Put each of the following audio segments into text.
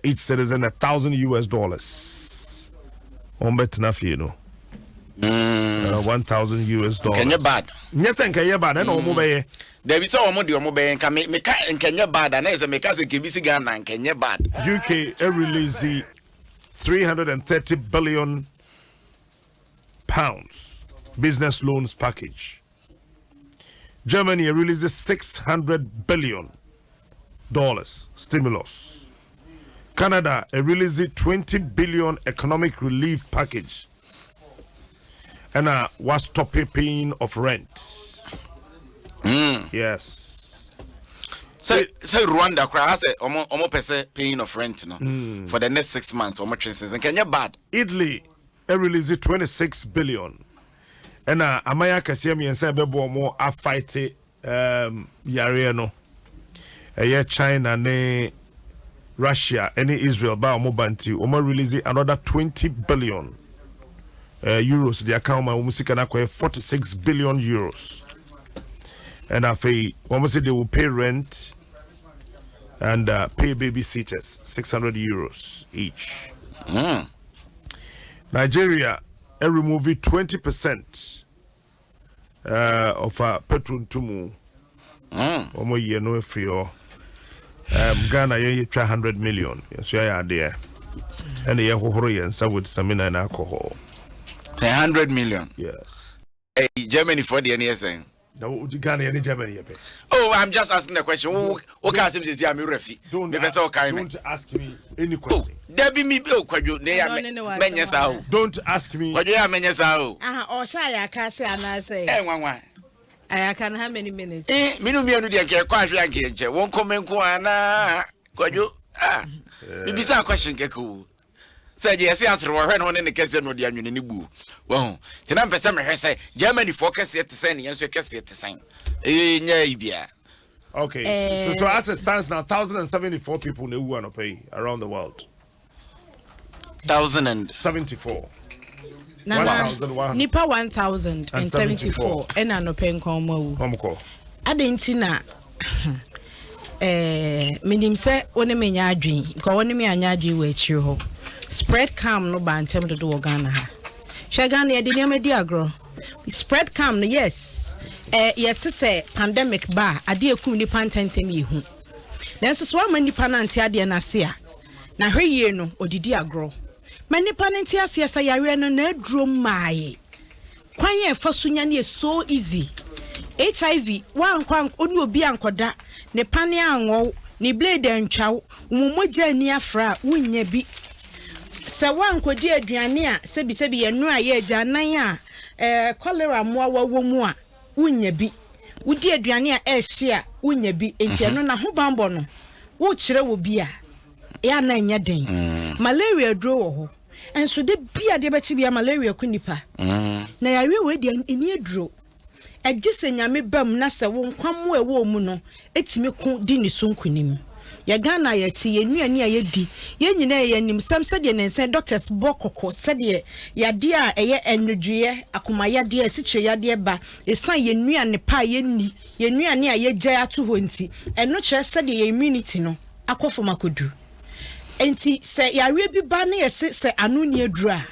each citizen $1,000. On bet you know. $1,000. Can you bad? Yes, and can you bad? And almost there is so much more and can make can you bad and as a make us a KBC Ghana and can you bad? UK release £330 billion business loans package. Germany releases $600 billion stimulus. Canada releases $20 billion economic relief package. And was stopping paying of rent. Yes. So Rwanda cry say almost pese paying of rent no for the next 6 months almost transcends and can you bad? Italy release $26 billion. And Amaya Kasiami and Sabebo more are fighting Yariano. China ne Russia any Israel ba mobanti omo release another 20 billion euros. The account ma musika na 46 billion euros. And almost say they will pay rent and pay babysitters €600 each. Nigeria removing 20% of petrol tumu. Omo ye no free or Ghana ye 100 million. Yes, you are there. And the horo and some with samina and alcohol. 100 million. Yes. Hey, Germany for the NSA. No, Ghana and Germany. Oh, I'm just asking the question. Who can't seem to see I'm refi? Don't ask me any question. Debbie me bill kwaju ne ya menyesa o. Don't ask me. Kwaju ya menyesa o. O sha ya ka say ana say. Nwanwa. I can how many minutes? Minu mienu de nke kwa ahwe anke nche. Won komenko ana kwaju. Bibisa question keko. Say yes answer wo hwe no ne kese no de anwene ni bu. Wo. Tina mpese me hwe say Germany focus yet say ne yenso kese yet say. Nya ibia. Okay, so as it stands now, 1,074 people who are pay around the world. 1,074. Nipa 1,074. And I no pay komo. Adentina. Minim say one me nya adwin. Ko one me anya adwin we chiri ho. Spread cam no ba ntem do Ghana ha. Hwe Ghana e de nyama di agro. Spread cam no yes. Yes say pandemic ba ade ekum ni pantenten ehu. Nanso so ama nipa na ante ade na se a. Na hweye no odidi agro. Ma nipa na ante ase asa yare no na aduro maaye. Kwan ye fa so nya na so easy. HIV wankwan oni obi ankoda ne pane anwo ne blade antwaw mumogya ni afra wonnya bi. Se wankodi aduane a sebi ye no aye agya nan a cholera moa wawo mu a wonya bi wudi aduane a ehye a wonya bi enti no na ho bambo no wo kire wo bi a ya na nya den malaria dro wo ho enso de bia de bechi bia malaria ku nipa na yare we de eni adro agise nyame bam na se wo nkwam wo ewo mu no etimi ku di ni so nkunim ya Ghana ya ti yenuane a yedi ye nyina ye nim sam sede ne nsen doctors bokoko sede ya de a eye enwedwe akoma ya de asiche ya de ba esan yenuane pa ye ni yenuane a ye gya ato ho nti eno kire sede ye immunity no akofo makodu enti se yare bi ba na ye se anu ni aduru a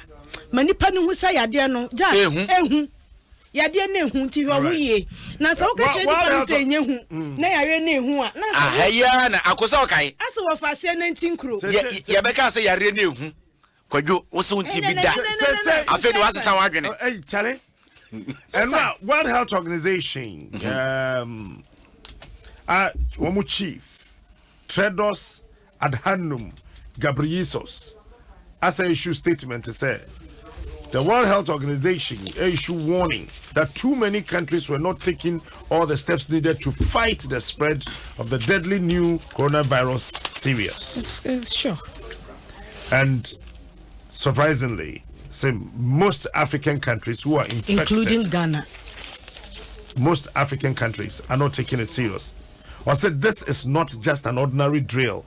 manipa ne hu sa ya de no ja ehu yade na ehu ti ho ye na so ka che di se nye hu na yare na ehu a na ahaya na akosa okai ase wo fa se 19 kro ye be ka se yare na ehu kwadwo wo se unti bi da afedo wa se san wadwene eh chale and now World Health Organization womu chief Tedros Adhanom Ghebreyesus as a issue statement to say the World Health Organization issued warning that too many countries were not taking all the steps needed to fight the spread of the deadly new coronavirus serious. Sure. And surprisingly, most African countries who are infected, including Ghana, most African countries are not taking it serious. I said this is not just an ordinary drill.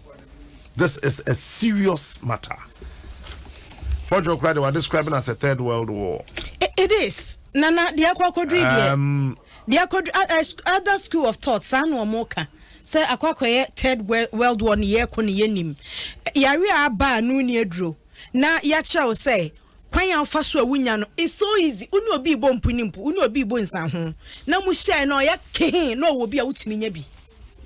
This is a serious matter. For Joe Crowder, we're describing as a third world war. It is. Nana, the other school of thought, San or Moka. say akwakoye third world war ni ye ko ni yenim yare aba no ni aduro na ya kire say kwan ya fa so awunya no it's so easy unu obi bo mpunimpu unu obi bo nsan ho na mu share no ya kehin no wo bi a wutimi nya bi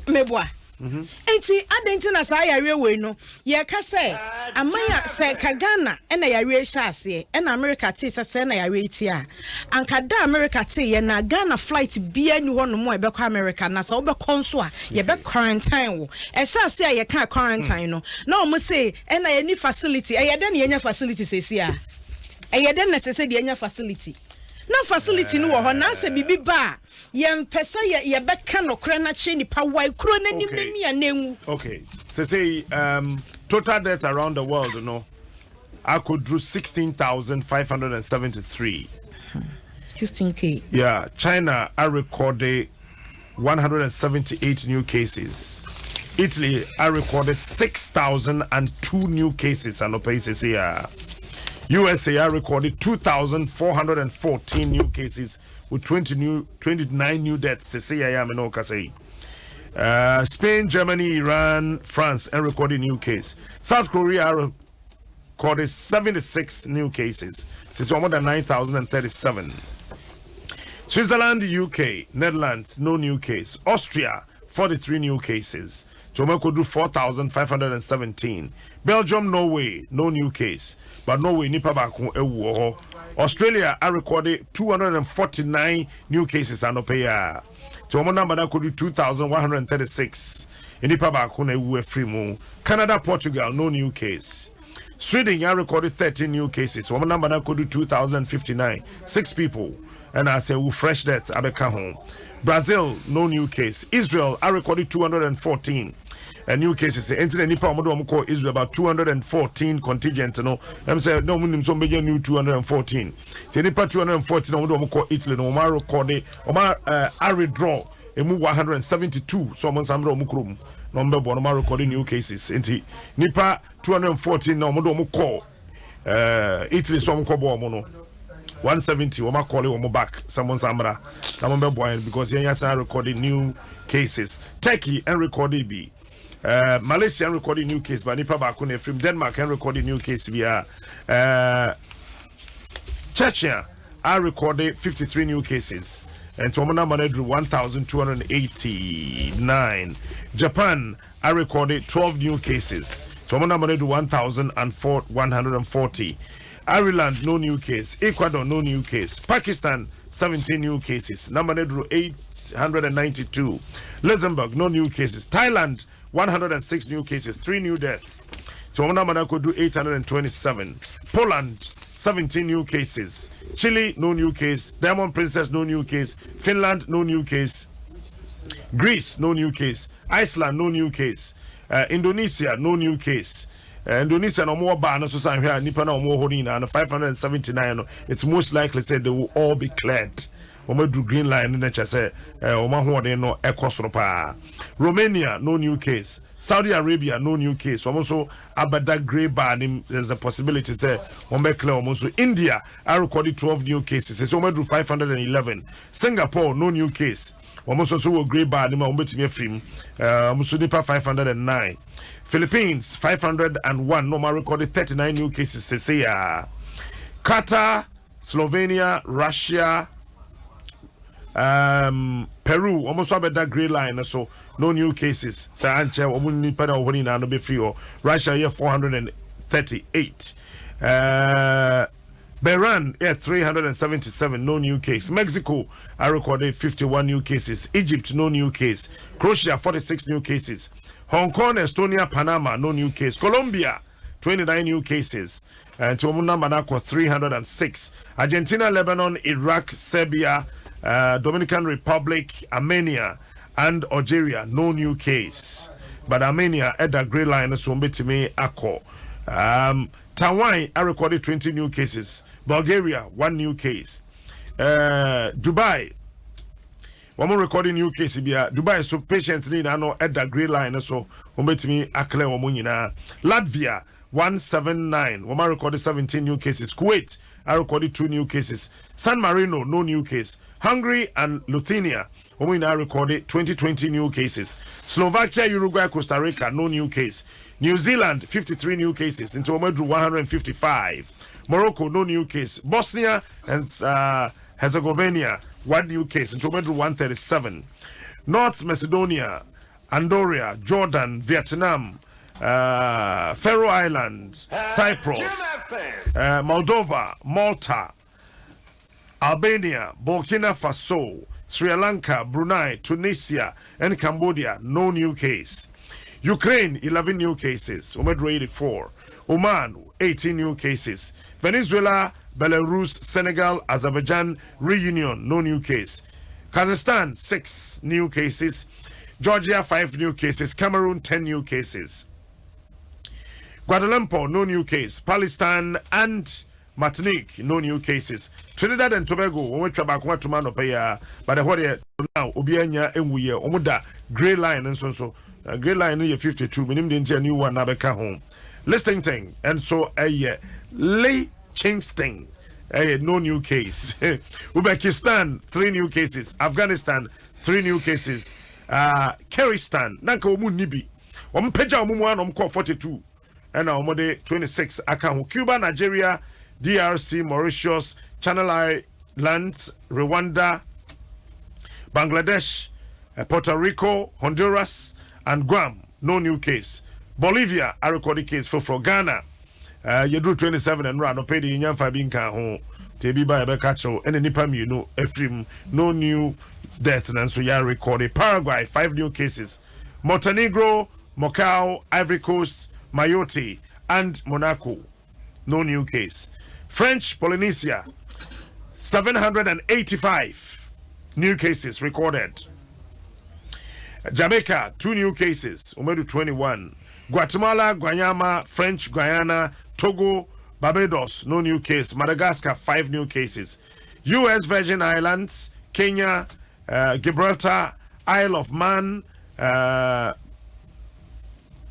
meboa enti adenti na sa yare we no ye ka say amaya say kagana na yare hyase na America ti say na yare ti a anka da America ti ye na Ghana flight bia ni ho no mo e be kwa America na so be konso a ye be quarantine wo e hyase a ye ka quarantine no na o mo say na ye ni facility e ye den ye nya facility sesi a e ye den na sesi de nya facility na facility no wo ho na se bibi ba yem pesa ye beka no kra na che nipa wai kro na nim na mia na enwu. Okay, so say total deaths around the world, you know, I could drew 16,573. 16K. Yeah, China I recorded 178 new cases. Italy I recorded 6,002 new cases and places here. USA I recorded 2,414 new cases with 29 new deaths. Spain, Germany, Iran, France, and recorded new case. South Korea recorded 76 new cases. This is more than 9,037. Switzerland, UK, Netherlands, no new case. Austria, 43 new cases. Jamaica do 4,517. Belgium, Norway, no new case. But Norway, nipa bako ewo. Australia, I recorded 249 new cases and opaya. So my number could do 2,136. Nipa bako na ewo free mo. Canada, Portugal, no new case. Sweden, I recorded 13 new cases. So my number could do 2,059. 6 people. And I say, fresh deaths, abeka home. Brazil, no new case. Israel, I recorded 214 new cases. Enter nipa omodo call Israel about 214 contingent. No, I'm saying no minimum so major new 214. The nipa 214 omodo call Italy. No, Omar recorded Omar I withdraw a move 172. So I'm saying no number one Omar recording new cases. Enti nipa 214 no omodo call Italy. So I'm call mono. 170 Oma call it back someone samra because yes I recorded new cases. Turkey and recorded B Malaysia and recorded new case but nipa back on from Denmark and recorded new case via Chechnya I recorded 53 new cases and Tomana Manedru 1,289. Japan I recorded 12 new cases. Tomana Manedru 1,140. Ireland, no new case. Ecuador, no new case. Pakistan, 17 new cases. Number 892. Luxembourg, no new cases. Thailand, 106 new cases. 3 new deaths. So number could do 827. Poland, 17 new cases. Chile, no new case. Diamond Princess, no new case. Finland, no new case. Greece, no new case. Iceland, no new case. Indonesia, no new case. Indonesia no more ban so san here nipa na more holding and 579 it's most likely said they will all be cleared. Do green line in nature say no Romania no new case. Saudi Arabia no new case. Also Abada Grey ban there's a possibility say clear almost. India I recorded 12 new cases. It's do 511. Singapore no new case. Almost also grey ban me film almost 509. Philippines 501 normal recorded 39 new cases. Qatar, Slovenia, Russia, Peru almost about that grey line so no new cases. Russia here 438. Bahrain, 377, no new case. Mexico, I recorded 51 new cases. Egypt, no new case. Croatia, 46 new cases. Hong Kong, Estonia, Panama, no new case. Colombia, 29 new cases. And Tomuna Monaco, 306. Argentina, Lebanon, Iraq, Serbia, Dominican Republic, Armenia, and Algeria, no new case. But Armenia, at the grey line, so me Akko. Taiwan, I recorded 20 new cases. Bulgaria, 1 new case. Dubai, one more recording new case. Dubai, so patients need I know at the grey line, so me Akle Omunina. Latvia, 179. One recorded 17 new cases. Kuwait, I recorded 2 new cases. San Marino, no new case. Hungary and Lithuania, we now recorded 20 new cases. Slovakia, Uruguay, Costa Rica, no new case. New Zealand, 53 new cases. Into Omedru, 155. Morocco, no new case. Bosnia and Herzegovina, 1 new case. Into Omedru, 137. North Macedonia, Andorra, Jordan, Vietnam, Faroe Islands, Cyprus, Moldova, Malta, Albania, Burkina Faso, Sri Lanka, Brunei, Tunisia, and Cambodia, no new case. Ukraine, 11 new cases, Omedru 84. Oman, 18 new cases. Venezuela, Belarus, Senegal, Azerbaijan, Reunion, no new case. Kazakhstan, 6 new cases. Georgia, 5 new cases. Cameroon, 10 new cases. Guadeloupe, no new case. Palestine and Martinique, no new cases. Trinidad and Tobago, we try back one to man up here, but the what now, Obianya and we Omuda, Grey Line and so. Grey Line, 52, minimum didn't a new one, Nabeka home. Listing thing, and so a Lay Chingsting, no new case. Uzbekistan, 3 new cases. Afghanistan, 3 new cases. Kyrgyzstan, Nanka Omu Nibi, Peja Omu 42, and now 26 account. Cuba, Nigeria, DRC, Mauritius, Channel Islands, Rwanda, Bangladesh, Puerto Rico, Honduras, and Guam, no new case. Bolivia, a recorded case for Ghana. You do 27 and run, no pay the Inyan Fabinka home. Tebi by Bekacho, and Nipam, you know, Ephraim, no new deaths, and so you recorded. Paraguay, 5 new cases. Montenegro, Macau, Ivory Coast, Mayotte, and Monaco, no new case. French Polynesia, 785 new cases recorded. Jamaica, 2 new cases, Omedu 21. Guatemala, Guayana, French Guiana, Togo, Barbados, no new case. Madagascar, 5 new cases. U.S. Virgin Islands, Kenya, Gibraltar, Isle of Man,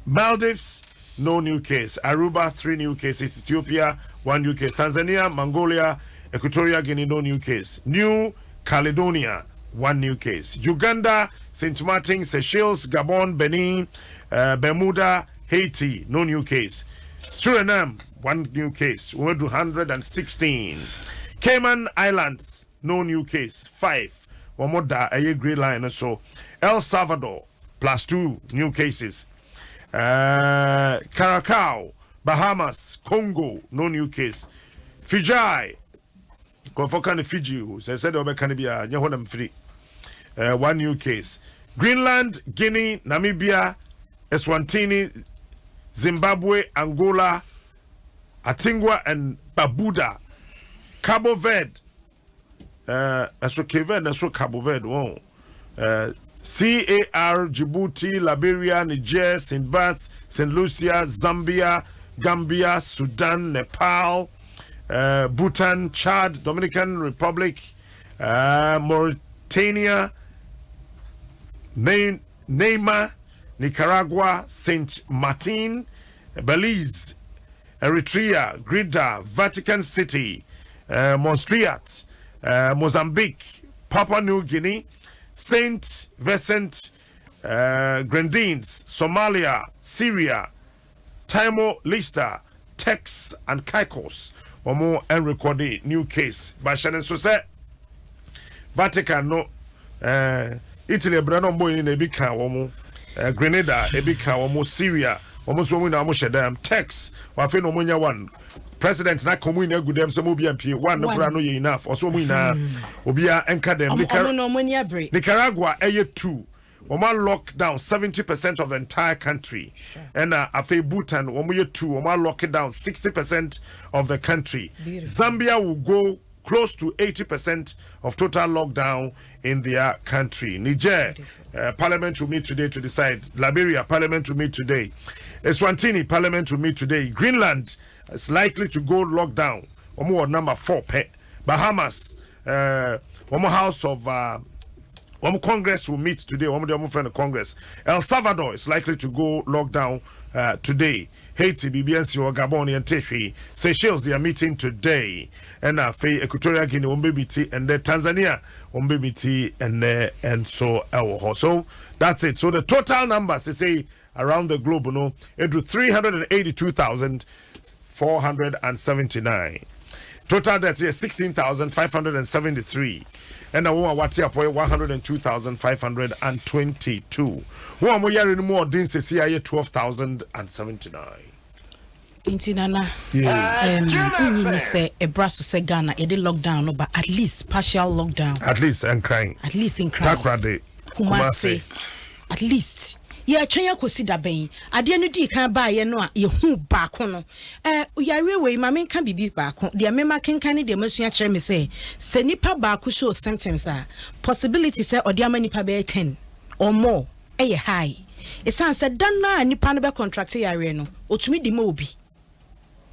Maldives, no new case. Aruba, 3 new cases. Ethiopia, 1 new case. Tanzania, Mongolia, Equatorial Guinea, no new case. New Caledonia, 1 new case. Uganda, St. Martin, Seychelles, Gabon, Benin, Bermuda, Haiti, no new case. Suriname, 1 new case. We went to 116. Cayman Islands, no new case. 5. One more da a green line or so. El Salvador, +2 new cases. Curacao, Bahamas, Congo, no new case. Fiji, Konfokan Fiji, who said over Canibia, Yahodam free. 1 new case. Greenland, Guinea, Namibia, Eswatini, Zimbabwe, Angola, Antigua, and Barbuda. Cabo Verde, that's what Cabo Verde, CAR, Djibouti, Liberia, Niger, St. Barth, St. Lucia, Zambia, Gambia, Sudan, Nepal, Bhutan, Chad, Dominican Republic, Mauritania, Neymar, Nicaragua, St. Martin, Belize, Eritrea, Grida, Vatican City, Montserrat, Mozambique, Papua New Guinea, Saint Vincent, Grenadines, Somalia, Syria, Timor Leste, Tex, and Caicos. One more and recorded new case. By Shannon Sose, Vatican, no, Italy, Brandon Boy in a big car, Grenada, a big car, Syria, almost woman, almost a damn Tex, or Phenomenon 1. President na komu ina gudem se mo bia pie one no bra no ye enough also mo ina obia enka dem Nicaragua eye 2 Oma lock down 70% of the entire country and afi Bhutan omo ye 2 Oma lock it down 60% of the country. Beautiful. Zambia will go close to 80% of total lockdown in their country. Niger, parliament will meet today to decide. Liberia, parliament will meet today. Eswatini, parliament will meet today. Greenland is likely to go lockdown. One more number 4. Bahamas, one more house of one Congress will meet today. One more friend of Congress. El Salvador is likely to go lockdown today. Haiti, BBNC or Gabon and Tefi. Seychelles, they are meeting today. And Equatorial Guinea, Umbibiti, and Tanzania, Umbibiti, and so our. So that's it. So the total numbers, they say, around the globe, it was 382,479. Total deaths here 16,573. And the one what's up 102,522. One more year in more dins is here 12,079. Intinana, say a brass say Ghana, it did lockdown, but at least partial lockdown. At least and crying. At least in crying. Kumase. At least. Yeah, Chaya consider being. I didn't do can buy ye no, you who back on. Yari my main can be back. The American can the Monsieur me say, Senipa baku show sometimes possibility say or the Amanipa be 10 or more. High. It sounds said done na ni panaba contract yari no, or to me the mobi.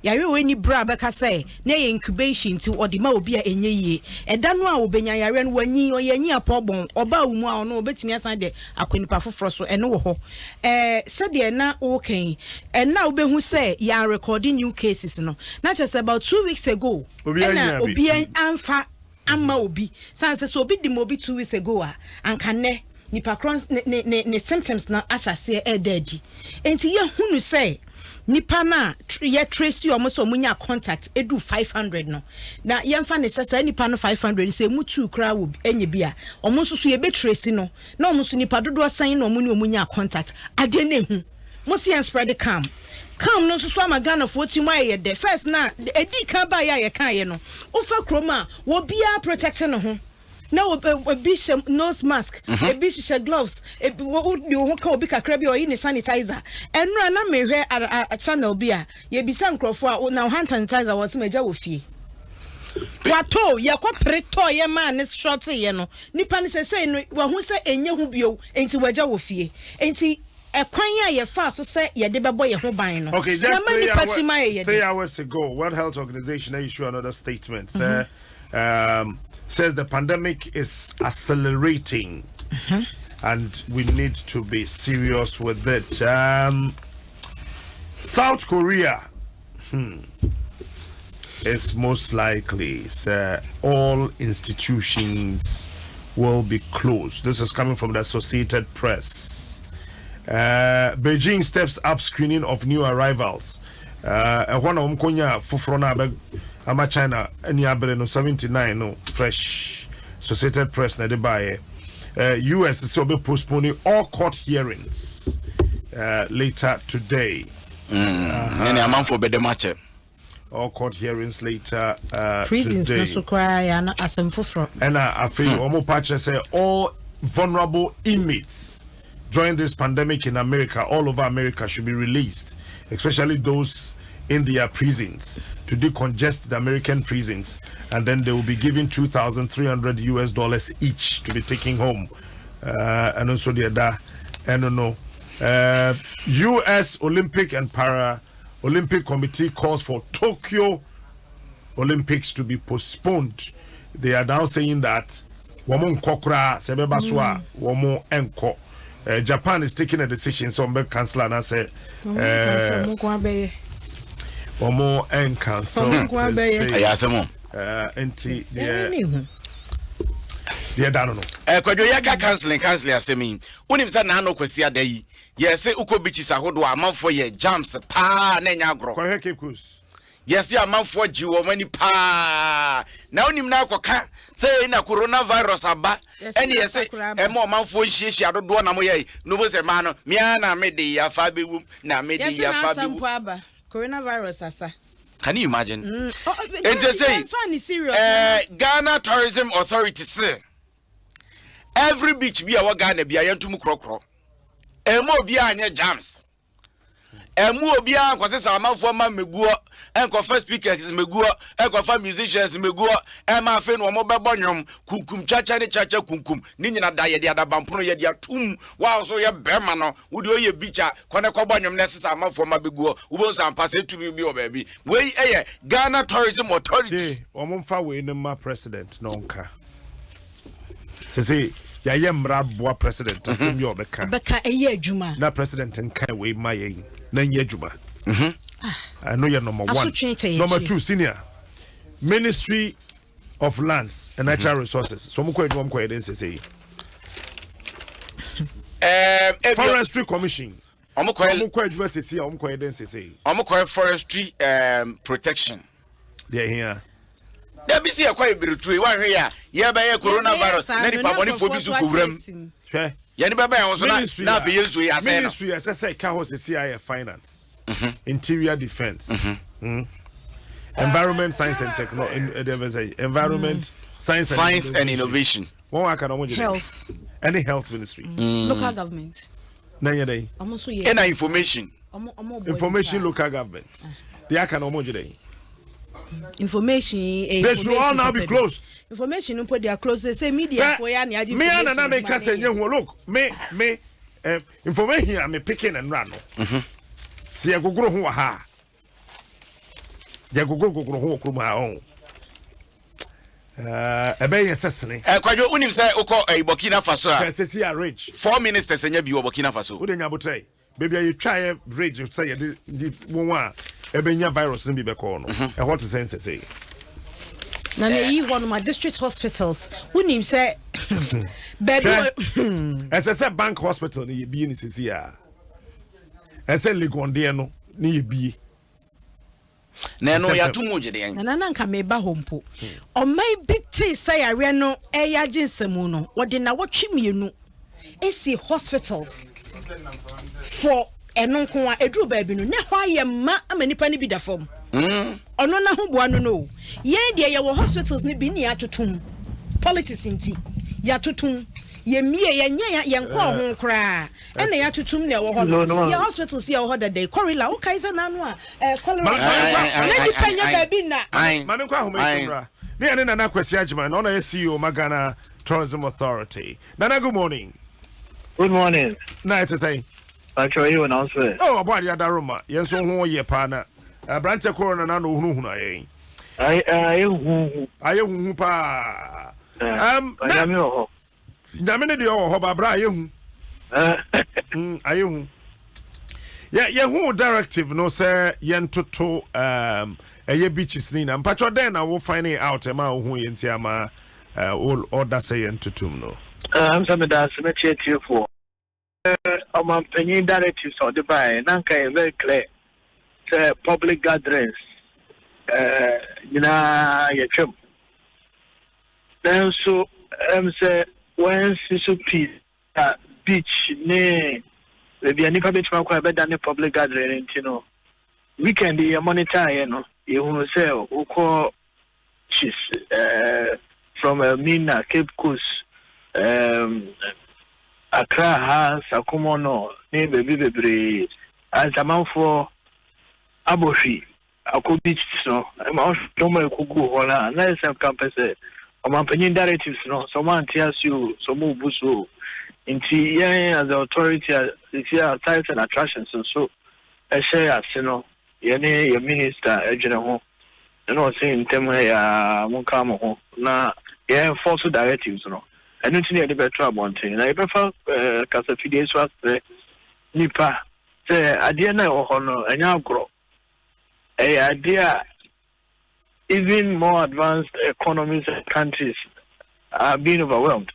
Yari any bra beka say, nay incubation to or the ma be a enye, and dan wa obenya yaren when ye or ye problem or bow more no bet me aside the aquinipa for frost and no ho. Said ye na okay, and now be who say ya recording new cases no. Not just about 2 weeks ago. Obi anfa amma obi. Sans so be the mobi 2 weeks ago and can ne symptoms na asha say dead. And ye who say nipa na ye trace you almost omunya contact edu 500 no na yemfa ne sesa nipa no 500 say mutu kra wo enye bia almost so ye be trace no na almost nipa dodo san na omunya contact ade na hu mo see spread the calm no so ama Ghana for chi mai ye de first na edi kan ba ye kan ye no ofa kroma wo bia protecting no ho now a bishop nose mask, a bishop gloves, a call big crabby or in a sanitizer. And run a me a channel beer. Ye be some crowd now hand sanitizer was major with fee. Wato, ya kwa preto ye man is short say no. Nipan say no who say enye hu bio enti waja wo fie. Enti e kwan ya ye fa so say ye de bebo ye ho ban no. Okay, just 3 hours ago, World Health Organization issued another statement. Says the pandemic is accelerating and we need to be serious with it. South Korea is most likely all institutions will be closed. This is coming from the Associated Press. Beijing steps up screening of new arrivals. One of Mkonya Fufrona Ama China any abere no 79 no fresh Associated Press na de buy US is be postponing all court hearings later today. Any amount for better match. All court hearings later prisons today. No so cry na asem foforo. And I feel omo patch say all vulnerable inmates during this pandemic in America, all over America should be released, especially those in their prisons, to decongest the American prisons, and then they will be given $2,300 US each to be taken home. And also the other, I don't know. U.S. Olympic and Para-Olympic Committee calls for Tokyo Olympics to be postponed. They are now saying that Wamo Kokra Sebebaswa Wamo Enko. Japan is taking a decision, so I'm going to cancel and I say Omo and cancel. Enti yeah, don't know. Kwadwo yaka canceling asemi. Unim sa na no kwasi adai. Yes, uko bichis ahodo amanfo ye jams pa na nya agro. Kwa Cape Coast. Yes, the amanfo ji wo mani pa. Na unim na akoka say na coronavirus aba. Eni yes mo amanfo nhiehi adodo na mo ye. No bo se ma no me na me de ya fa bewu na me de ya fa bewu. Coronavirus asa. Can you imagine? It's say Ghana Tourism Authority say every beach be our Ghana be ayentum krokro. Emo bi anye jams. Emu obi an kwase samanfo ma meguo, enko first speakers meguo, enko fa musicians meguo, ema fe no mo bebo nwom, kunkum chacha ne chacha kunkum, ni nyina da ye de adabampono ye de atum, wa so ye bema no, wo de oye bicha, kone ko bonwom ne samanfo ma beguo, wo bon san pass etumi bi o baabi. We eye Ghana Tourism Authority. Omomfa we ne ma president no nka. Se ya ye mra boa president asem ye obeka. Obeka eye adwuma. Na president nka we ma ye. na nye adwuma I know you're number 1 number 2 senior Ministry of Lands and Natural Resources so mo ko adwuma mo ko eden say Forestry Commission omo ko adwuma say omo ko eden say omo ko forestry protection there here there be see akwa ibirutu e wan hwe ya ye ba ye coronavirus na ni pamoni fo bi su kuwram hwe ye ni baba ya so na be yezu ya say no ministry say ka ho say CIF finance interior defense environment science and technology environment science and innovation one can health any health ministry local government na ye dey and information local government they can omoje dey information they should all now be closed information put they are closed they say media for ya na me na make us say look me information I'm picking and run see I go ho ha ya go ho krum ha on ebe yesesene kwadwo unim say ukọ Burkina Faso a say ya rich 4 ministers enya bi Burkina Faso wo de nya botai baby you try rich say the one ebenya virus no bi be call no e what sense say na yi one of my district hospitals unim say baby say bank hospital ni bi ni sisi a say Legonde no ni bi na no ya tumu je de na nka me ba hompo o mai biti say are no e ya ginsemu no wode na wotwe mienu esi hospitals for enonko a edru baabi no ne ho ayema amanipa ne bi da fom ono na ho boa no ye de ye wo hospitals ne bi ni atotum politics nti ya totum ye mie ye nya ye nko ho kra ena ya totum ne wo ho no ye hospitals ye wo ho da dey correla o kai se na no a cholera na di panya baabi na mame kwa ho mesura me ene na kwasi agema na ye CEO Magana Tourism Authority nana good morning na it say actually you announce it oh boy ya daroma yenso ho ye pa na brante corona na no hunu ayen aye hu pa nyame ne de ho babra aye hu aye hu ye hu directive no say yentoto eye beaches ni na mpacho den na wo find it out ma hu ye ntiama all order say yentotum no some da se me chetie for penny directives or the buy nanka very clear public gatherings you know your trip then so say when so peace beach ne maybe any public transport better than public gathering you know weekend you monitor you know you will say uko cheese from Mina Cape Coast Accra has Akumono, ne baby, as a man for Aboshi, Ako Beach, no, I'm also Kugu, Hola, nice and campus, a man directives, no, someone tells you, some move busu, into as the authority, it's here, sites and attractions, and so I say, as you know, your minister, General, you know, saying, Temwe, Munkamo, na, yeah, false directives, no. I don't need any better one thing. I prefer Casafide was Nipa. Say, idea now, honor, and now grow. A idea, even more advanced economies and countries are being overwhelmed.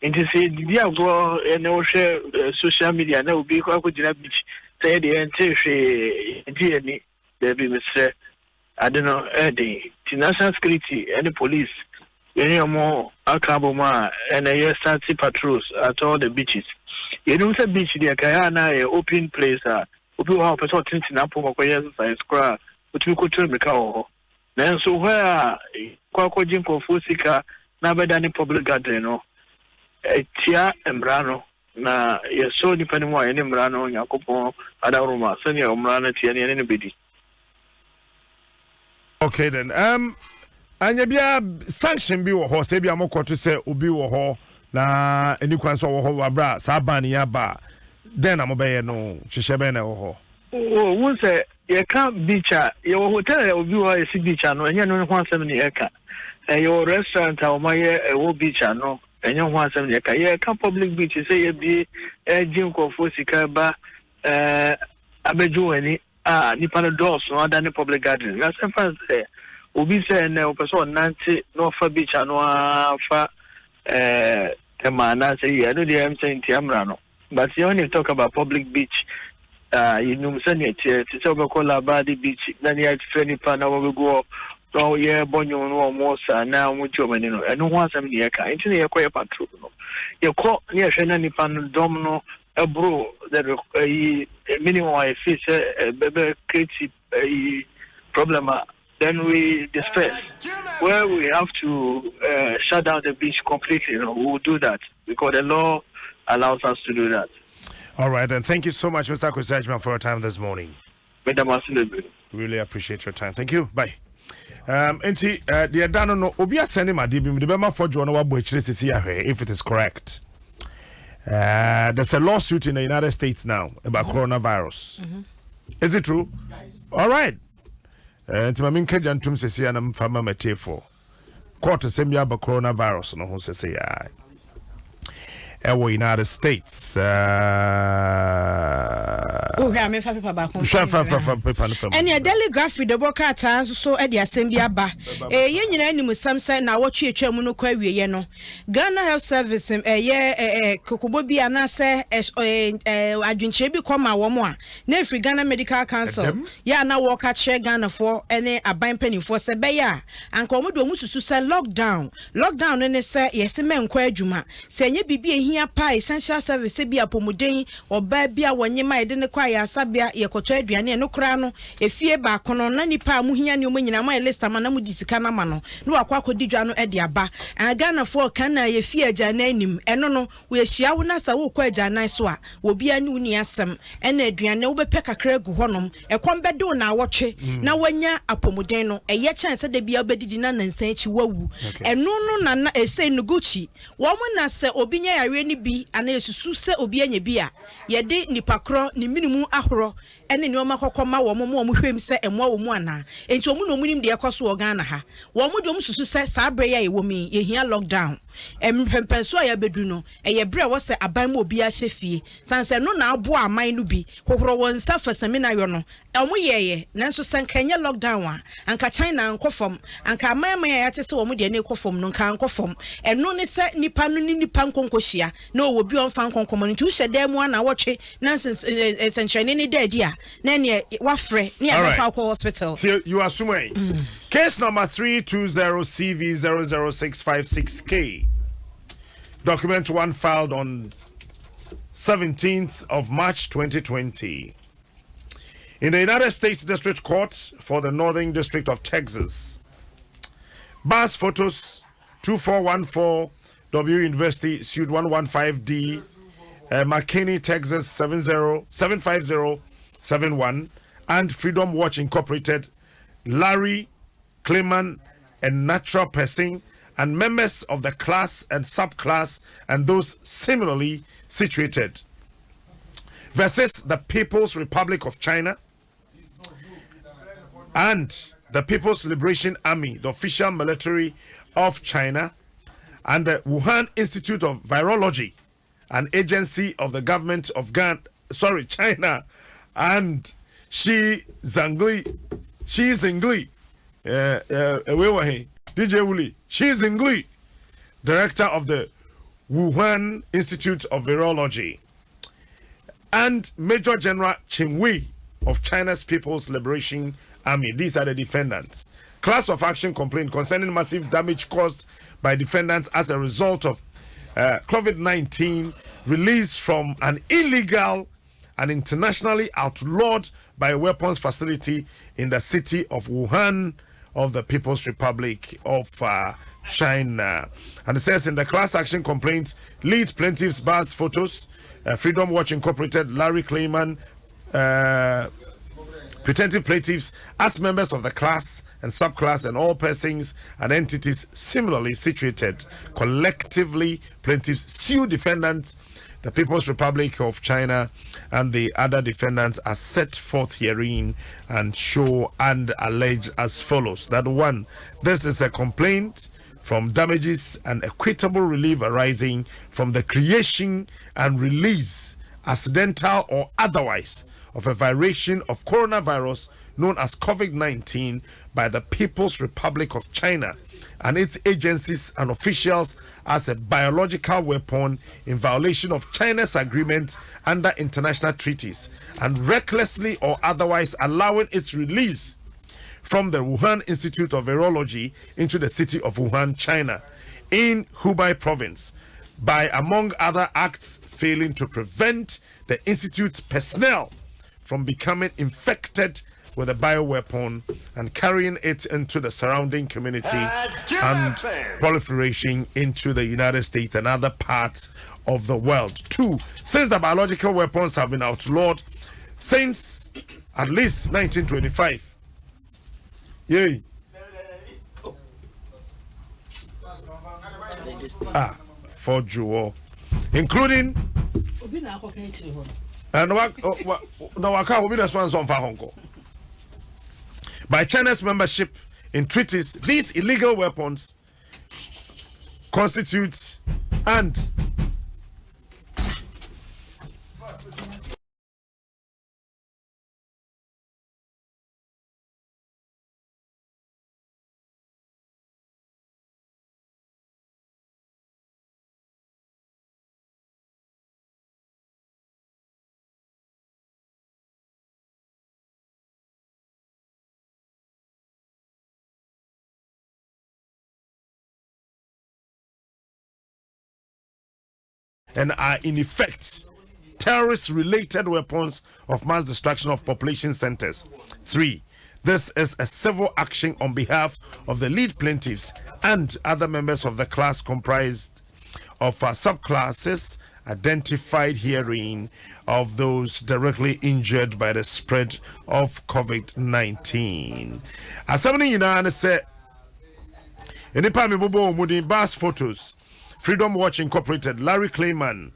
And to say, dear grow and no share social media, no be quite good beach. Say the entire DNA, there be Mr. I don't know, the national security and the police. Any more Akaboma and a start patrols at all the beaches. You know, the beach, the Kayana, open place, open how person thinks in Apple, science cry, which we could turn the cow. Then so where Quaco Jinko Fusika, never done in public gathering, a Tia and Brano, na you're so depending on any Brano, Yacopo, Adaruma, Senior Umrana, Tia, and anybody. Okay then, anya bia sanction bi wo ho se bia mokoto se obi wo ho na eni kwan so wo ho wabra sa ban ya ba den na mo be no hwehwe be na wo ho wo se ye ka beacha ye wo hotel obi wo ye si beacha no enya no ho asem ne ye ka ye wo restaurant a wo ye wo beacha no enya ho asem ne ye ka ye ka public beach se ye bi jim ko fo sika ba abeju ani nipa no doors no ada ne public gathering na se fa say obi say na o person nante no fa beach ano afa tema na say you know the am saying tiamra no but you only talk about public beach you know say ne tie say obekola about the beach na ne friendly pa na we go no ye bonyo no mo sa na mo jomani no eno ho asem ne ye ka enti ne ye koye patrol no ye ko ne hwe na nipa no dom no ebro the minimum I face bebe create problem then we disperse where we have to shut down the beach completely. We will do that because the law allows us to do that. All right, and thank you so much, Mr. Kusajman, for your time this morning. Really appreciate your time. Thank you. Bye. Enti the Adano no obia sending my DB the Bema for John if it is correct. There's a lawsuit in the United States now about coronavirus. Is it true? All right. And to my main cage and say, I'm from a for court send me about coronavirus. No, who says, United States. And your daily graph with the worker so at the assembly ba. Yen any some say now what you chemuno query yeno. Ghana Health Service Kokubobi anase Adwinchebi come a woman. Nefri Ghana Medical Council. Ya na walk at share Ghana for any a buying penny for Sebeya. And Komodo Musu say lockdown. Lockdown and say yes men quajuma. Say ye be here pa essential service be a pomudin or baby when ye might didn't acquire sabia ye koto aduane no kra no efie ba kono na nipa mu hia ne omanyina ma list amana mu disika na ma no no akwa kodidwa no e de aba Ghana for kan na ye fie agya na anim eno no we ahia wo na sa wo kwa agya nan so a wo bia ne uni asem e na aduane wo bepe kakra gu honom e kombe na awotwe na wanya apomuden no e ye chance de bia obedidi na nansan echi wawu eno no na esei no guchi wo mo na se obi nya yare ni bi ana esusu se obi anya bi a ye de nipakro ni minimu ahoro ene ne oma kokoma wo mo hwem se emo wo mu ana enti omu no munim de ekoso wo Ghana ha wo mo dom susu se sa bre ya ye wo mi ye hia lockdown empempenso ya bedu no ye bre wo se aban mo obi a hyefie sanse no na abo aman no bi hohoro won sa fasami na yo no omu yeye nanso sankanya lockdown a anka China ankofom anka aman ya te se wo mo de ne ekofom no nka ankofom eno ne se nipa no ni nipa nkonkohia na wo bi on fa nkonkomo nti wo hyede mu ana wotwe nanse senchene ni dadi a na ne wafre ne afa ko hospital. So you are sumai. Case number 320CV00656K. Document 1 filed on 17th of March 2020. In the United States District Court for the Northern District of Texas. Bus photos 2414 W University Suite 115D McKinney, Texas 75071 and Freedom Watch Incorporated, Larry Clayman and Natural Person and members of the class and subclass and those similarly situated versus the People's Republic of China and the People's Liberation Army, the official military of China, and the Wuhan Institute of Virology, an agency of the government of China, and Xi Zhengli, DJ Wuli, Xi Zhengli, director of the Wuhan Institute of Virology, and Major General Qin Wei of China's People's Liberation Army. These are the defendants. Class of action complaint concerning massive damage caused by defendants as a result of COVID-19 released from an illegal and internationally outlawed bioweapons facility in the city of Wuhan of the People's Republic of China. And it says in the class action complaint, lead plaintiffs bars photos, Freedom Watch Incorporated, Larry Clayman, pretended plaintiffs as members of the class and subclass and all persons and entities similarly situated. Collectively, plaintiffs sue defendants, the People's Republic of China, and the other defendants are set forth herein and show and allege as follows. That one, this is a complaint from damages and equitable relief arising from the creation and release, accidental or otherwise, of a variation of coronavirus known as COVID-19 by the People's Republic of China and its agencies and officials as a biological weapon in violation of China's agreement under international treaties and recklessly or otherwise allowing its release from the Wuhan Institute of Virology into the city of Wuhan, China, in Hubei province, by, among other acts, failing to prevent the institute's personnel from becoming infected with a bioweapon and carrying it into the surrounding community and proliferation into the United States and other parts of the world. 2. Since the biological weapons have been outlawed since at least 1925. Yay. For Jewel, including and no be the sponsor of Hong Kong. By China's membership in treaties, these illegal weapons constitute and are in effect terrorist-related weapons of mass destruction of population centers. 3. This is a civil action on behalf of the lead plaintiffs and other members of the class comprised of subclasses identified herein of those directly injured by the spread of COVID-19. As somebody you know, say, in the Pami Bobo Mudi Bass Photos, Freedom Watch Incorporated, Larry Clayman,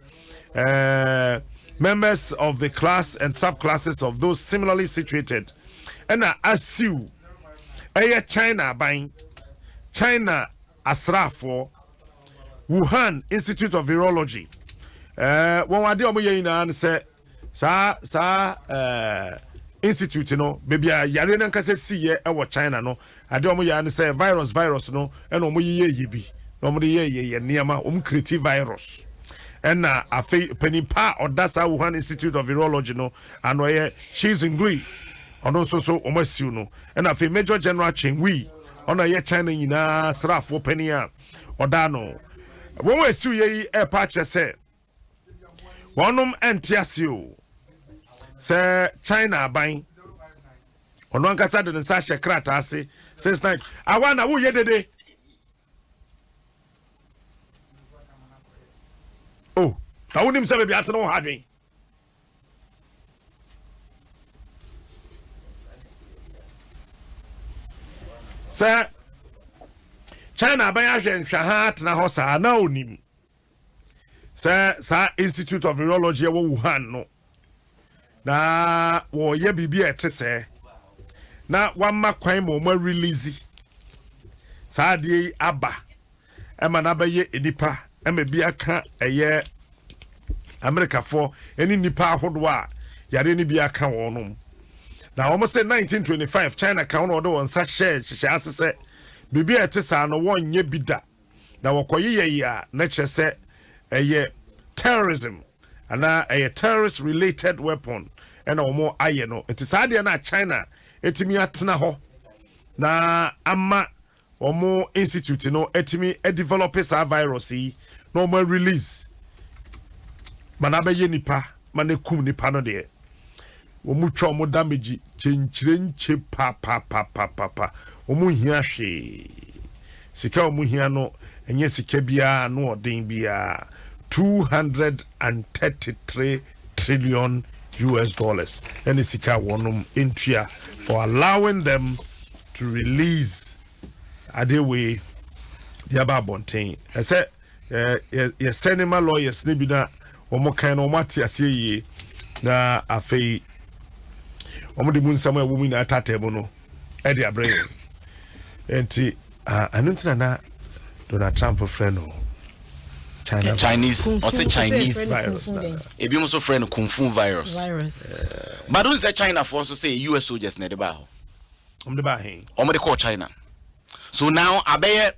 members of the class and subclasses of those similarly situated, and as you, China buying China Asrafo, Wuhan Institute of Virology. One wadi omo yina and say institute no baby yare na nkase siye e China no ade omo ya and say virus no and omo ye yibi omo de ye niama create virus and afi penipa odasa Wuhan Institute of Virology no and oye she's in glue ono so omo siu no and afi Major General Chengwi ono ye China nyina srafo penia odano when we siu ye e patch say Onum entiasio say China buying on one casa de Sasha Kratasi since night. I want a woo yedede. Oh, I wouldn't himself be at no harding. Sir China buying and Shahat na hosa now nim. Sa Institute of Virology wo Wuhan no na wo ye bibia ete se na wamma kwan mo release sa de aba e ma na ba ye enipa e ma bia ka eye America for eni nipa ahodo a yare ni bia ka wonom na wo say 1925 China ka wono do won sa share asese bibia ete sa no wonye bida na wokoye ye ya na chese terrorism and a terrorist related weapon and more ayeno it is hard na China etimi atena ho na ama omo institute no etimi develop a virus no more release manabe ye nipa manekum nipa no de omu twa omo damage chenchire pa omu hia hwe sika omu hia no enye sika bia no odin bia $233 trillion and sika wonum intia for allowing them to release adewe diaba bonten I said your cinema lawyers nibina omo kan no mati aseye na afei omo de mun samuel woman na tatebo no e dia brain enti anuntina na Donald Trump friend no Chinese or say Chinese virus. Ebi mo so friend kung fu virus. But don't say China for also say US soldiers na de ba ho. De ba hen. Omo de call China. So now abeye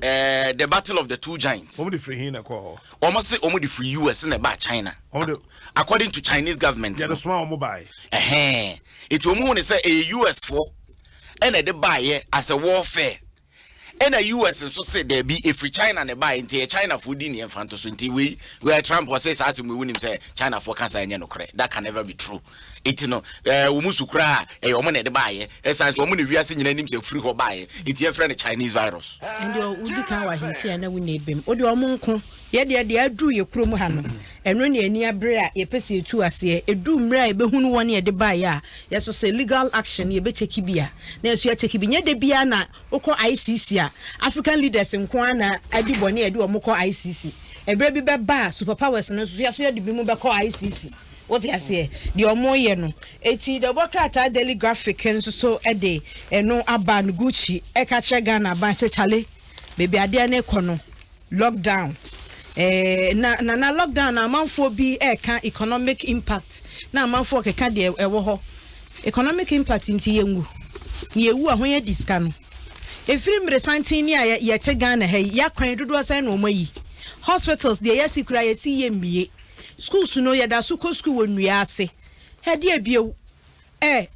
the battle of the two giants. Omo de free hin na call. Omo say omo de free US na ba China. According to Chinese government. Yeah, the small omo buy. It omo when say a US for and de buy as a warfare. And the US and so say there be if China and buy into China food in the front of 20 we where Trump was says as we win him say China for cancer and no credit. That can never be true. It you know umusu kra woman de buy as woman we are seeing names of free or buy it your friend Chinese virus. And you can wa him na we need him. Odi omonko ye de adu ye krom ha no. Eno ne ani abre a ye pese etu ase edu mra e behunu won ye de buy a ye so say legal action ye be cheki bia. Na so ye cheki bi nye de bia na ukọ ICC a African leaders nko na adi bone ye de omukọ ICC. Ebre bi be ba superpowers no so ye de bi mu be kọ ICC. What you say? The omoye no. Eti the Bokrata Daily Graphic nso so ede eno aban Gucci e ka che Ghana ban se chale. Baby ade na ekono lockdown. Na lockdown na amanfo bi e ka economic impact. Na amanfo ke ka de ewo ho. Economic impact nti yengu. Ye wu ahoye diska no. Efiri mre santin ni a ye te Ghana he ya kwan dodo asan na omayi. Hospitals de ye sikura ye si ye mie. Schools no yada so ko school wonua ase he de abiew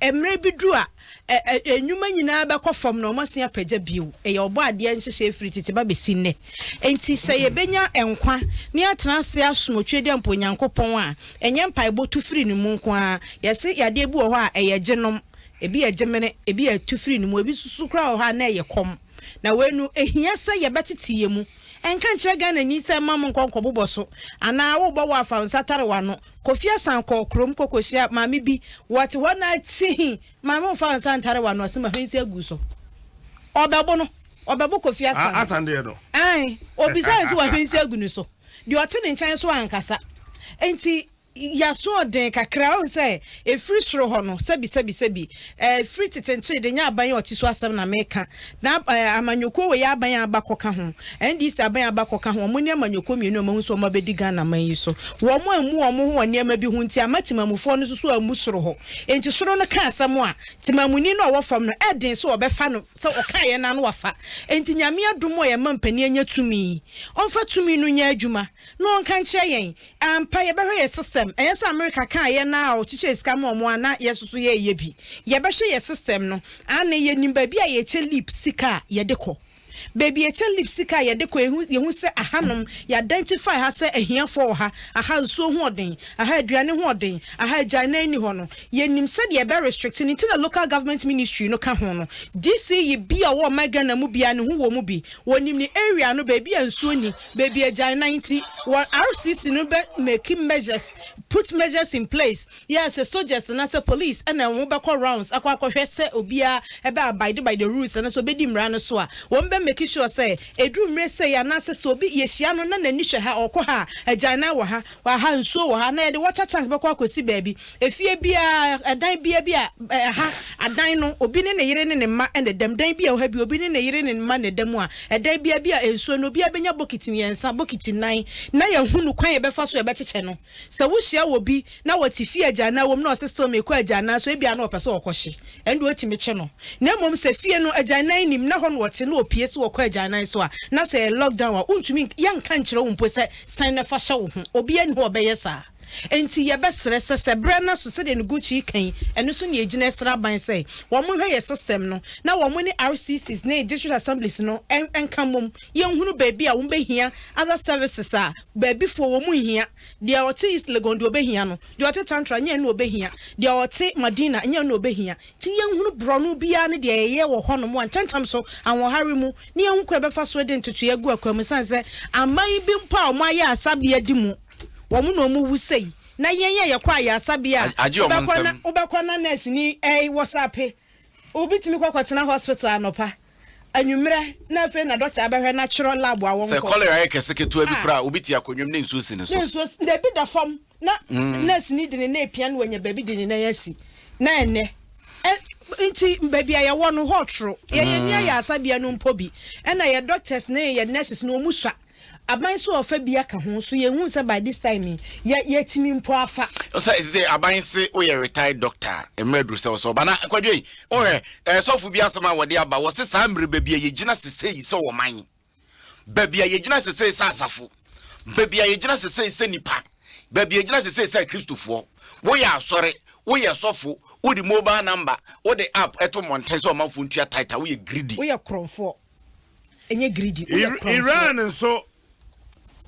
emre bidru a enwuma nyina ba kofom no masia pagya biew ye obo ade nhyehyɛ free tete ba besi nne enti sɛ ye benya enkwa ne atena se asomotwe de mponyankopɔn a enye mpai botu free ne mu nko a ye se yade bi wo hɔ a eye genom ebi ye gemene ebi ye tu free ne mu ebi susu kra wo hɔ na ye kom na wenu ehia sɛ ye betete ye mu enka nkyere Ghana ni sɛ mam nkonko boboso ana wo bo wa fa nsatare wa no Kofi Asanko krom kokohia maame bi what wana ti maame fa nsantare wa no se ma hwensi aguso obebo no obebo Kofi Asan asande no ai obi sai se wa hwensi agunu so de ote ne nkyɛn so ankasa enti yaso den kakra on say e free sro ho no sebi free titenche de nya aban oti so asem na meka na amanyoko we ya aban abakoka ho ndi se aban abakoka ho mo ne amanyoko mienu mo so mo bedi Ghana man yi so wo mo amu wo mo ho ne ma bi hu nti amatimamufo no so amu sro ho enti sro no ka asem a timamuni no wo fam no eden so obefa no so oka ye na no wafa enti nyame adomo ye mampani anya tumi onfa tumi no nya adwuma no onka nkyere yen ampa ye behwe ye system yes America kan ye na o chiche scam omo ana yesusu ye yebi ye behwe ye system no ana ye nimba bi a ye che lip sika ye deko baby ye che lip sika ye deko ye hu se ahanom ye identify ha se ahia for ha aha nso ho oden aha aduane ho oden aha agyan ni ho no ye nim se de be restricting into the local government ministry no ka ho no DC ye bi a wo mega na mu bia ne ho wo mu bi wonim ni area no baby ansuo ni baby agyan 90 what RCC no be making measures put measures in place yes a soldiers and as a police and wo be call rounds akwa hwese obia e be abide by the rules and so be di mra no so a wo be make sure say edu mre say ya na se so obi ye hia no na nani hwe ha okọ ha agyan wo ha wa ha nsuo wo ha na ye de water tank be kwa kosi baabi efie bia adan bia ha adan no obi ne yire ne ma and dem dan bia wo ha bi obi ne yire ne ma ne dem a edan bia ensuo no bia benya bokiti yensa bokiti nan na ye hunu kwan ye be fa so ye be cheche no se wo hia wo bi na watifi agyan na wo m na system e ko agyan na so e bia na opese okọhye endo otimi che no na mom se fie no agyan nan nim na ho no wote na opie se wo ko agyan nan so a na se lockdown a untumi yanka nkyere wo mpo se sign na fa hye wo ho obi ani ho obeye sa enti ye besere se bre na so se de Gucci kan eno so ne egina sra ban se wo mo hwe ye system no na wo mo ni RCCs na district assemblies no enka mom ye nhunu baabi a wo be hia other services a baabi fo wo mo hia de ote is legondo obehia no de ote tantra nya no obehia de ote Madina nya no obehia ti ye nhunu brono bia ne de ye wo ho no mo antantam so anwo hare mu ne ye hu kra be fa so de ntutu ye gu akwam sanse aman bi mpa o mo aye asabia di mu womu no mu wusei na yenye ye kwa ya asabia obekwana nurse ni WhatsApp obitimi kwakotena hospital anopa anwumre na fe na doctor abehwe natural lab a won ko se cholera ye keseketu abi pra obiti akonwum ne nsuo si ne so de bi da fam na nurse ni de ne na epia no wanya baby de ne na yasi na ene inti baby ya wono hotro ye ni ya asabia no mpobi na ye doctors ne ye nurses no muswa aban so ofa bia ka ho so ye hu say by this time ye timi mpo afa say aban say we retired doctor emredu so bana kwadwe sofu bia asema wode aba wo se sa mre ba bia ye gina sesei so wo man ba bia ye gina sesei sa asafo ba bia ye gina sesei se nipa ba bia ye gina sesei sa kristofo wo ya asore wo ye sofu wo di mobile number wo the app eto monten so manfo ntua title wo ye greedy wo ye kromfo enye greedy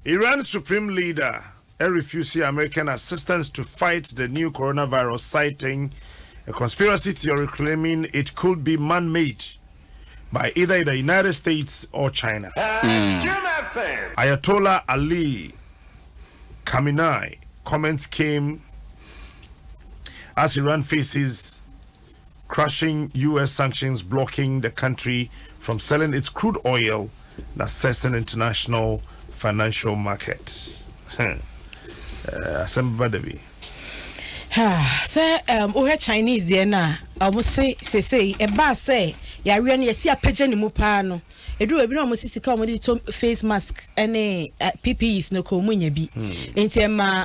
Iran's supreme leader refused American assistance to fight the new coronavirus, citing a conspiracy theory claiming it could be man-made by either the United States or China. Ayatollah Ali Khamenei comments came as Iran faces crushing U.S. sanctions blocking the country from selling its crude oil and accessing international financial market. Somebody. Say, Chinese there na. I will say, a bar say, ya really see a pigeon mupano. A do a bit almost face mask any PPEs no comunia be. In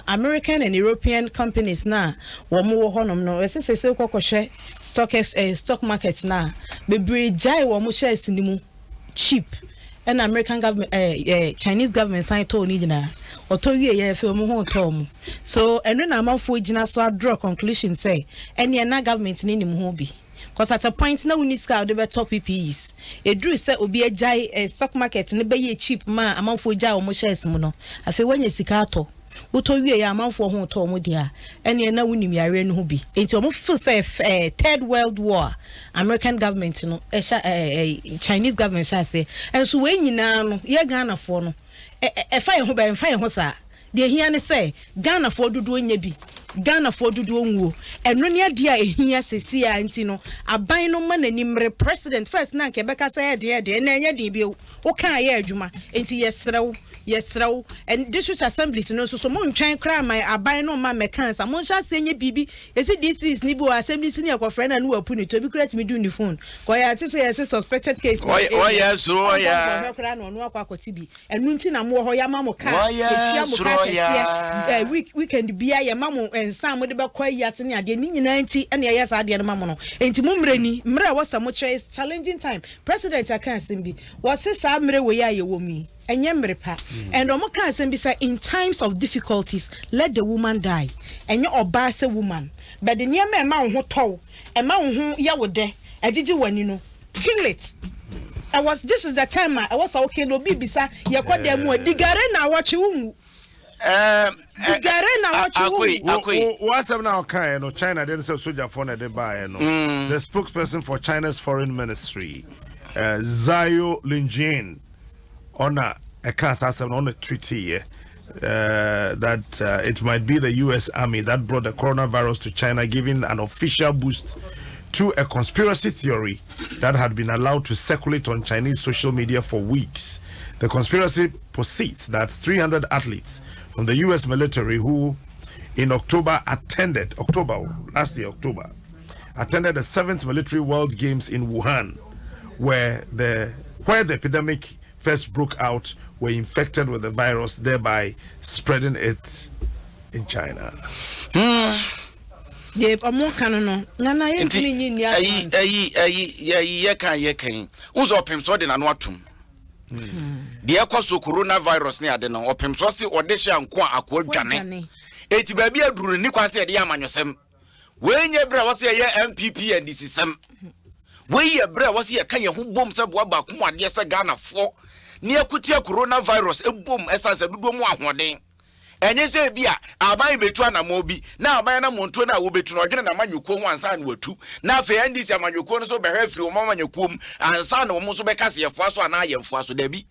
American and European companies na, or more honum no, as I say, stock markets na, be bridge jai or more shares in the cheap. And American government, Chinese government signed to need na or to ye feel more tom. So, and when I'm off with so I draw conclusion say, any other government in him hobby. Because at a point now we need to have the top PPEs. A drew set will be a jai stock market and be a cheap man among for jai or more shares mono. I feel when you sicato. Uto ye amount for home to modia, and ye na winning me Iran hobby. Into a full safe Third World War, American government, Chinese government shall say, and so when you now, ye Ghana for no, a fire hoba and fire hosa. They hear say, Ghana for do doing ye be, Ghana for do doing and when ye dear here say, see, Antino, a buy no man and him president first, now Quebec said, dear, and then ye debut, okay, yeah, Juma, into yes, yes, raw and district assemblies no so mo ntwan kra my aban no ma mechanics amon sha senye bibi yesi this is nibo assembly senior ko friend na wapu ni to bi create me do ni phone ko ya ti say yes suspected case why yes ro ya kra no no akwa tibi enu nti na mo ho ya ma mo ka weekend bia ya ma mo ensan mo de be kwa ya se ne ade ni nyina nti ene ya sa ade no ma mo no enti mo mre ni mre wasa mo choice challenging time president akan simbi wase sa mre we ya ye wo mi and Omo can say in times of difficulties, let the woman die. And you obey a woman. But the near man who told a man who ya would there, I did you when you know, kill it. This is the time I was okay, no bibisa, ya kwa de mo digare na what you digare na what you what's up now kind no China didn't say soldier phone at the buy no. The spokesperson for China's foreign ministry, Zhao Linjin, on a cast on a treaty here that it might be the U.S. Army that brought the coronavirus to China, giving an official boost to a conspiracy theory that had been allowed to circulate on Chinese social media for weeks. The conspiracy posits that 300 athletes from the U.S. military who in attended the 7th Military World Games in Wuhan, where the epidemic first broke out, were infected with the virus, thereby spreading it in China. Yeah, I'm more canon. Nana, ye can. Who's open so then and what to? The echo coronavirus near the no open so see or de shan kwa akwa dwane. Eti baby aduru ni kwa se de amanyosem. We nye bra was ye MPP and this is some. We ye bra was ye kan ye ho bom se boa ba ko ade se Ghana fo. Ni akutia coronavirus ebom esanse dudu mu ahoden enye se bia aban betu anamo bi na aban na monto na wo betu no odwene na manyuko ho ansa na watu na afa ndisi amanyuko no so behwe firi o manyuko mu ansa na wo mo so bekase yefo aso ana ayefo aso da bi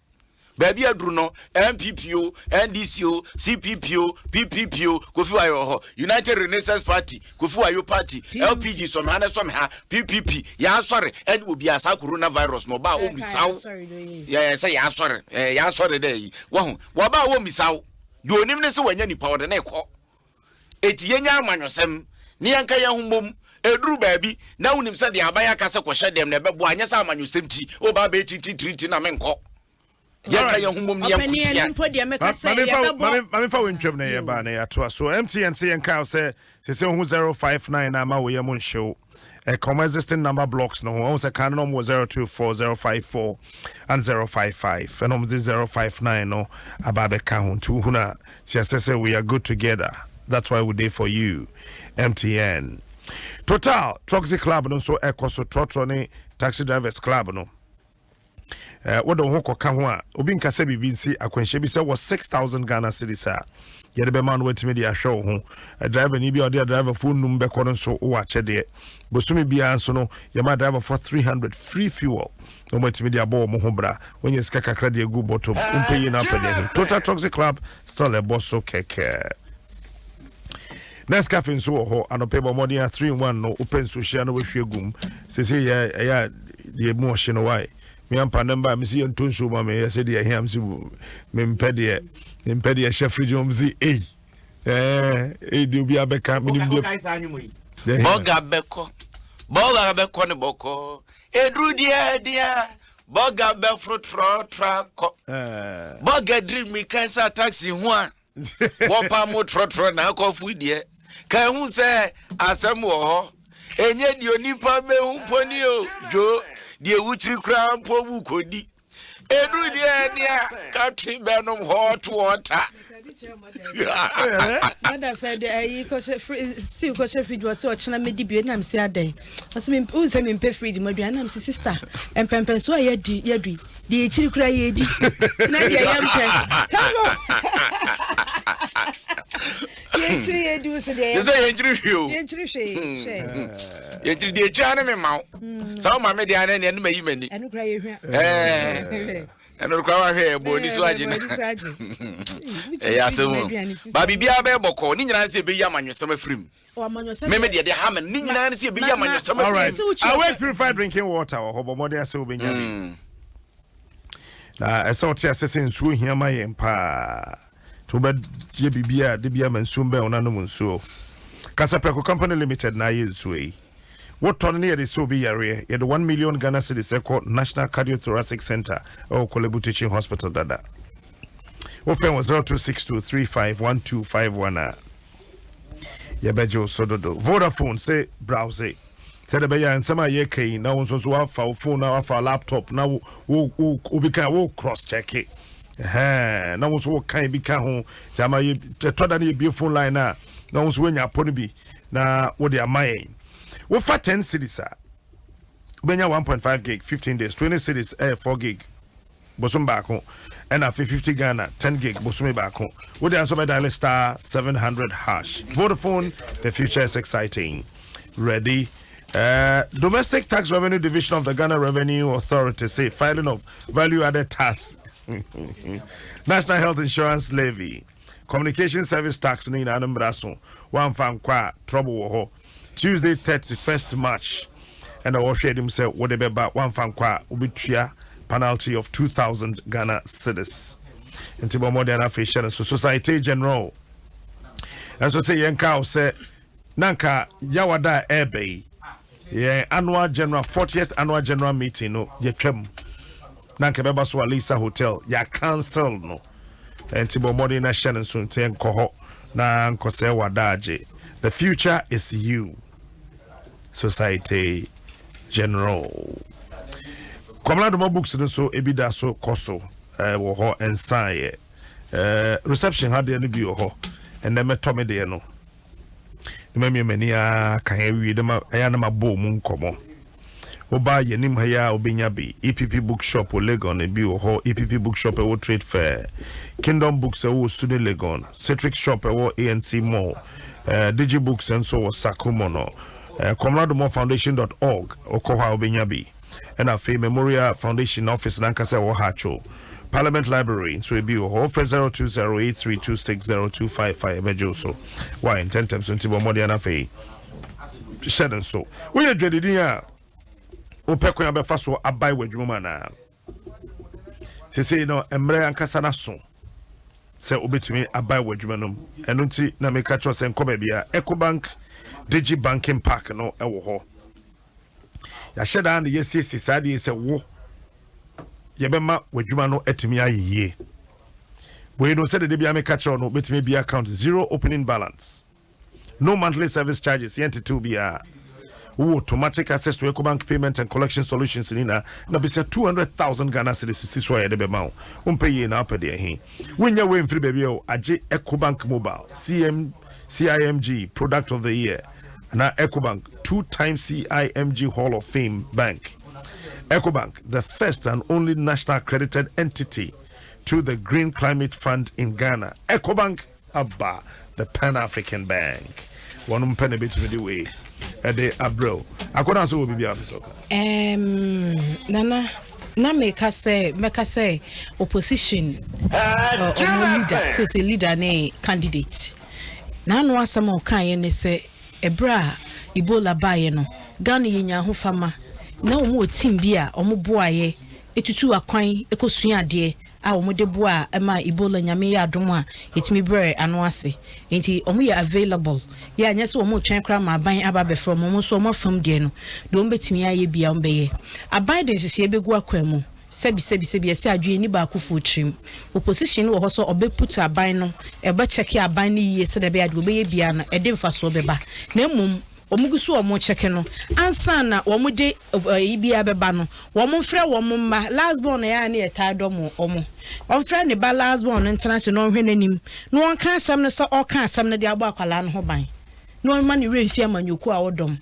baby aduru no MPPO NDCO CPPO PPPO kofi ayo United Renaissance Party kofi ayo party LPG so me so me ha PPP ya sorry and obi asa coronavirus no ba o misaw ya say ya sorry dey wo ba o misaw yo nim ne se wanya nipa wo de na ekọ eti yenya amanyosem ne yanka ya humbom eduru baby na unim se de abaya kase ko hye dem na bebo anya sa amanyosem ti o ba be ti na me nkọ yɛka yɛ homom ne yɛnkotia mame fa wentwam na yɛba na yɛatoa so MTN sɛ yɛnka sɛ sɛ hu 059 na ma woyɛ mo nhyew common existing number blocks no ho say can number 024054 and 055 and 059 no ababe ka ho to huna say we are good together. That's why we there for you. MTN Total Troxy Club no so so trotro ne taxi drivers club no what the hoko ka ho a obi nkase bibi nsi akwanhye bi say was 6,000 Ghana cedis a yede be man wet media show ho a driver ni bi or driver phone num be kono so wo ache de bosumi bia nso no ye ma driver for 300 free fuel no wet media bo mo ho bra onye sika kakra de gu bottom umpeyi na pede Total Troxy Club still a bosso keke Next cafe so ho anope bo modern 3-in-1 no open social no we hwegum sese ya de mo hye no why me ampa number me see ntonso ma me say de here am si me mpede chef fridge zi de obi abeka minim de boga beko ne boko edru dia boga be fruit trako boga dream me kansa taxi ho a wopa mo trotro na akofu die kan hu se asem wo ho enye di onipa be hu poni o jo die wuchiri kra mpo wu kodi edu dia katri benom hot water mother fed ko se still ko se fridge was so china me di bi na me se adan o me u se me mpe fridge mo dua na me sister empempen so ya di di chiri kra ye di na ye yampe ye chiri ye du se de ye chiri hwe ye chiri de chana me mawo so ma me de ana ne ma yi mani enu kra ye hwe enu kra wa hwe bo ni so agi na ya se mo ba bibia be boko ni nyina se be yi amanyosam afrim me de ha me ni nyina se be yi amanyosam afrim I wait purified drinking water or hobo mode ase obenya bi na ese oti ase nsuo hia ma yen pa to be je bibia de bia mansum be ona no nsuo Kasa Preko Company Limited na ye nsuo yi what ton near the so be area ye the 1 million Ghana cedis called National Cardiothoracic Center or Kolebu Teaching Hospital dada Ofen was 0262351251 ye bejo sododo Vodafone say browse said the beya and sama ye kay now so so phone now for laptop now wo bika wo cross check it now so kan bika ho jama ye toda na ye phone line na now so nya poni bi na wo de amaye wo fa 10 cedis a benya 1.5 gig 15 days 20 cedis 4 gig bosom back and a 50 Ghana 10 gig bosom back home wo de answer by dial star 700 hash Vodafone the future is exciting ready Domestic Tax Revenue Division of the Ghana Revenue Authority say filing of value-added tax, National Health Insurance Levy, Communication Service Tax in Anambraso, one fan qua trouble ho. Tuesday 31st March, and I was shared himself whatever about one fan qua ubitria penalty of 2,000 Ghana cedis. And Tibo Modern Official so Society General. And so say Yankao say Nanka Yawada Ebe. Yeah, annual general 40th annual general meeting no ye twam na nke beba so Alisa Hotel ya cancel no entibo modi na hye nso nte nkoho na nkose wadaje the future is you Society General Komlando mo books no so ebida so koso wo ho ensaye reception had dey no bi ho and dem to me dey no memi mania kan awie dem aya na mabo mu nkomo oba yenim haya obenya bi EPP bookshop o Legon e bi ho EPP bookshop e wo trade fair Kingdom Books e wo Sude Legon Citric shop e wo ANC Mall Digi Books and so Sakumo no comradomo foundation.org okoha obenya bi and afi Memorial Foundation office nankasa wo hacho Parliament Library so be ho 0208326025 mejo so why in 10 times until more na fe sheddon so we dreaded ya o peko ya be fa so abai wadwuma na say no emre ankasa na so se obetumi abai wadwuma no eno nti na me catch us enko ba bia Ecobank Digi Banking Park no e wo ho ya sheda na yesi sade se wo yebema wadwuma no etimi ayiye we no said the bia catch on no betimi be account 0 opening balance no monthly service charges yent to be automatic access to EcoBank payment and collection solutions in na bisa 200,000 Ghana cedis so ya de be ma pay ye na apede he wenya we mfiri baby o age EcoBank mobile CIMG product of the year na EcoBank 2-time CIMG Hall of Fame bank. EcoBank, the first and only national accredited entity to the Green Climate Fund in Ghana. EcoBank, Abba, the Pan-African Bank. One penny bit with the way. Ede Abro. Akona so obi bia so. Nana na make say opposition leader say leader ne candidate. Na no asama o kan ye ne say ebra Ebola baye no Ghana yenya ho fama na omo team bia omo boaye etutu akwan ekosua ade a omo de boa ema Ebola nyame ya adom a etimi brɛ ano ase enti omo ye available ya anya se omo twen kra ma ban aba be from omo so omo fam de no de omo betimi aye bia omo beye aban de hyehyɛ begu akwan mu sebi ese adwe ni ba akofo trim opposition wo so obeput aban no ebe check aban ni yie se de be ade obeye bia no ede mfa so beba na mmom omugusu omo check no ansa na omo de ibia beba no omo mfrɛ omo mma last born ya na etadom omo onfrɛ ne ba last born international hwe nanim no on kan asam no sa o kan asam no de agba akwala no ho ban no ma ne remfi amanyoku a wodom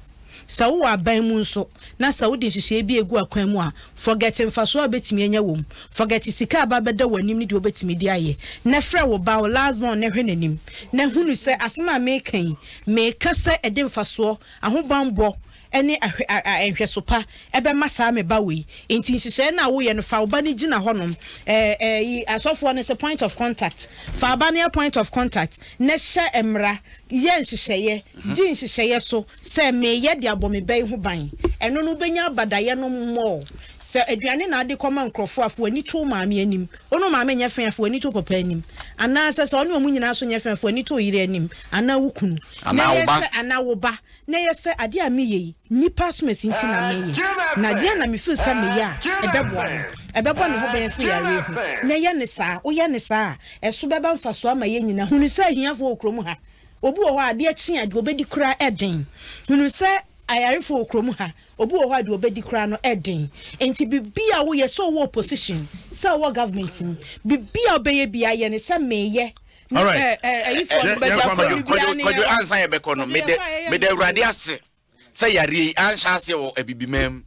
sa wo aban mu nso na sa wo de hyehyɛ bi egu akwan mu a forget mfaso abetimi anya wom forget sika aba beda wanim ne de obetimi di aye na frɛ wo ba wo last born na hwe nanim na hunu sɛ asema mekan meka sɛ ede mfaso ahobanbɔ ene ahwesopa ebe masa me ba we enti hyehyɛ na wo ye no fa wo ba ne gina honom asofo ne se point of contact fa ba ne point of contact na hye emra ye nhyehyɛ di nhyehyɛ so se me ye de abɔ me ban ho ban eno no benya badaye no mo se aduane na ade kɔma nkrɔfo afo ani to maame anim ono maame nya fɛn afo ani to papa anim ana se se ono mu nyina so nya fɛn afo ani to yire anim ana wukunu ana wo ba na yese ade a meye nipa so mesinti na meye na dia na me feel say me ya ebebo ne ho ben fi yare hu na ye ne saa o ye ne saa eso beba mfa so ama ye nyina hunu say hiafo okrom ha obi wo hɔ ade akyi ade obedi kura eden hunu say ayarefo okrom ha obi wo hɔ ade obedi kura no eden enti bibia wo ye so wo opposition so wo government bibia obeye bia ye ne say meye. All right. Could you answer your bekono? Me de radiase. Say yari anshase wo ebibimem.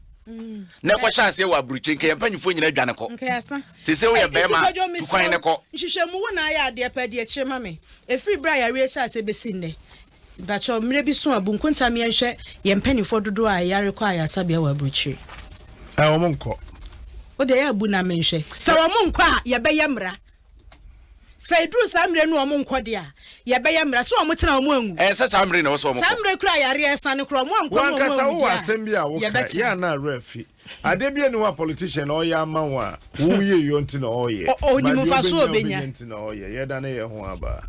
Na kwa chance wo abruche nke mpanyifo nyina dwane ko. Se wo ye bema to kwan ne ko. Nhihwemu wo na ya ade pa de akire ma me. Efri bra yari chance besi nne. Bacho mre bi so abunkunta me nhwe ye mpanifo dodo a yare kwa ayasa bia wo abruche. Wo monko. Wo de ya abu na me nhwe. Se wo monko a ye be ye mra. Say Drew Samre no amon kodia. Ya be yamra so omotena omo angu. Say Samre no so omko. Samre kura yare esane kura mo anko no. Wanka sa wo asem bia wo ka ya na refi. Ade bia ni wa politician o ya ma wa. Wo ye yo nti na o ye. O ni mo fa so obenya. Nti na o ye. Ye da na ye ho aba.